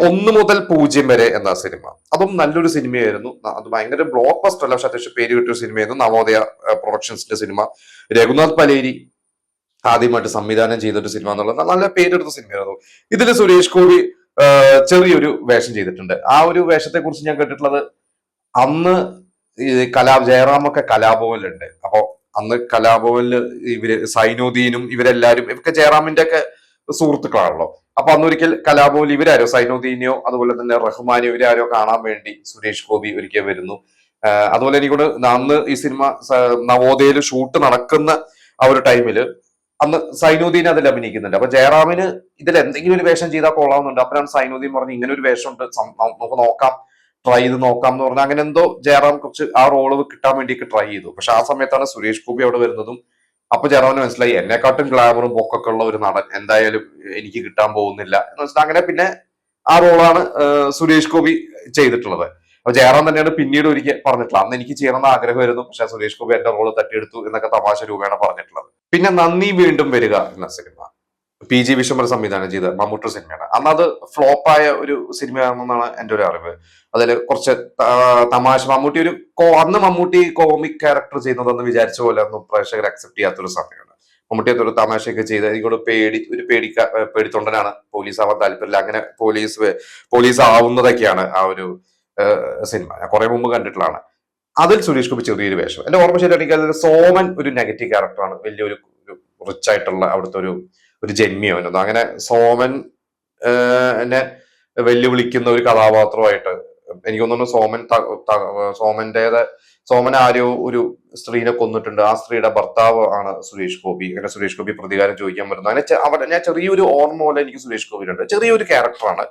1 മുതൽ 0 വരെ എന്ന സിനിമ, അതും നല്ലൊരു സിനിമയായിരുന്നു. അത് ഭയങ്കര ബ്ലോക്ക് ബസ്റ്റർ അല്ല, പക്ഷെ അത്യാവശ്യം പേര് കിട്ടിയ സിനിമയായിരുന്നു. നവോദയ പ്രൊഡക്ഷൻസിന്റെ സിനിമ. രഘുനാഥ് പലേരി ആദ്യമായിട്ട് സംവിധാനം ചെയ്തൊരു സിനിമ എന്നുള്ളത് നല്ല പേരെടുത്ത സിനിമയായിരുന്നു. ഇതിൽ സുരേഷ് ഗോപി ചെറിയൊരു വേഷം ചെയ്തിട്ടുണ്ട്. ആ ഒരു വേഷത്തെ കുറിച്ച് ഞാൻ കേട്ടിട്ടുള്ളത്, അന്ന് ഈ ജയറാമൊക്കെ കലാഭവനിലുണ്ട്. അപ്പൊ അന്ന് കലാഭവനില് ഇവര് സൈനുദ്ദീനും ഇവരെല്ലാരും, ഇവർക്ക് ജയറാമിന്റെ ഒക്കെ സുഹൃത്തുക്കളാണല്ലോ. അപ്പൊ അന്നൊരിക്കൽ കലാഭവനിൽ ഇവരാരോ സൈനുദ്ദീനെയോ അതുപോലെ തന്നെ റഹ്മാനെയോ ഇവരാരോ കാണാൻ വേണ്ടി സുരേഷ് ഗോപി ഒരിക്കൽ വരുന്നു. അതുപോലെ എനിക്കൂടെ അന്ന് ഈ സിനിമ നവോദയയിൽ ഷൂട്ട് നടക്കുന്ന ആ ഒരു ടൈമില് അന്ന് സൈനുദ്ദീൻ അതിൽ അഭിനയിക്കുന്നുണ്ട്. അപ്പൊ ജയറാമിന് ഇതിൽ എന്തെങ്കിലും ഒരു വേഷം ചെയ്താൽ കൊള്ളാവുന്നുണ്ട്. അപ്പോഴാണ് സൈനുദ്ദീൻ പറഞ്ഞു ഇങ്ങനെ ഒരു വേഷമുണ്ട്, നമുക്ക് നോക്കാം, ട്രൈ ചെയ്ത് നോക്കാം എന്ന് പറഞ്ഞാൽ അങ്ങനെ എന്തോ ജയറാം കുറച്ച് ആ റോള് കിട്ടാൻ വേണ്ടിയിട്ട് ട്രൈ ചെയ്തു. പക്ഷെ ആ സമയത്താണ് സുരേഷ് ഗോപി അവിടെ വരുന്നതും. അപ്പൊ ജയറാമിന് മനസ്സിലായി എന്നെക്കാട്ടും ഗ്ലാമറും പൊക്കൊക്കെ ഉള്ള ഒരു നടൻ എന്തായാലും എനിക്ക് കിട്ടാൻ പോകുന്നില്ല എന്ന് വെച്ചിട്ട് അങ്ങനെ പിന്നെ ആ റോളാണ് സുരേഷ് ഗോപി ചെയ്തിട്ടുള്ളത്. അപ്പൊ ജയറാം തന്നെയാണ് പിന്നീട് ഒരിക്കൽ പറഞ്ഞിട്ടുള്ളത്, അന്ന് എനിക്ക് ചെയ്യണമെന്ന് ആഗ്രഹമായിരുന്നു, പക്ഷെ സുരേഷ് ഗോപി എന്റെ റോള് തട്ടിയെടുത്തു എന്നൊക്കെ തമാശ രൂപേണ പറഞ്ഞിട്ടുള്ളത്. പിന്നെ നന്ദി വീണ്ടും വരിക എന്ന സിനിമ PG വിശ്വംഭരൻ സംവിധാനം ചെയ്ത മമ്മൂട്ടി സിനിമയാണ്. അന്ന് അത് ഫ്ലോപ്പായ ഒരു സിനിമയാണെന്നാണ് എന്റെ ഒരു അറിവ്. അതിൽ കുറച്ച് തമാശ, മമ്മൂട്ടി അന്ന് മമ്മൂട്ടി കോമിക് ക്യാരക്ടർ ചെയ്യുന്നതെന്ന് വിചാരിച്ച പോലെ ഒന്നും പ്രേക്ഷകർ അക്സെപ്റ്റ് ചെയ്യാത്തൊരു സമയമാണ്. മമ്മൂട്ടി അതൊരു തമാശയൊക്കെ ചെയ്ത് എനിക്കോട് പേടിത്തൊണ്ടനാണ്, പോലീസ് ആവാൻ താല്പര്യമില്ല, അങ്ങനെ പോലീസ് ആവുന്നതൊക്കെയാണ് ആ ഒരു സിനിമ. ഞാൻ കുറെ മുമ്പ് കണ്ടിട്ടുള്ളതാണ്. അതിൽ സുരേഷ് ഗോപി ചെറിയൊരു വേഷം, എന്റെ ഓർമ്മ ശരിയാണെങ്കിൽ അതിൽ സോമൻ ഒരു നെഗറ്റീവ് ക്യാരക്ടറാണ്, വലിയൊരു റിച്ച് ആയിട്ടുള്ള അവിടുത്തെ ഒരു ജന്മിയോ എന്നോ അങ്ങനെ സോമൻ എന്നെ വെല്ലുവിളിക്കുന്ന ഒരു കഥാപാത്രമായിട്ട് എനിക്ക് തോന്നുന്നു. സോമൻ ആരോ ഒരു സ്ത്രീനെ കൊന്നിട്ടുണ്ട്, ആ സ്ത്രീയുടെ ഭർത്താവ് ആണ് സുരേഷ് ഗോപി. അങ്ങനെ സുരേഷ് ഗോപി പ്രതികാരം ചോദിക്കാൻ വരുന്നു. അങ്ങനെ ഞാൻ ചെറിയൊരു ഓർമ്മ പോലെ എനിക്ക് സുരേഷ് ഗോപിയിലുണ്ട്. ചെറിയൊരു ക്യാരക്ടറാണ്.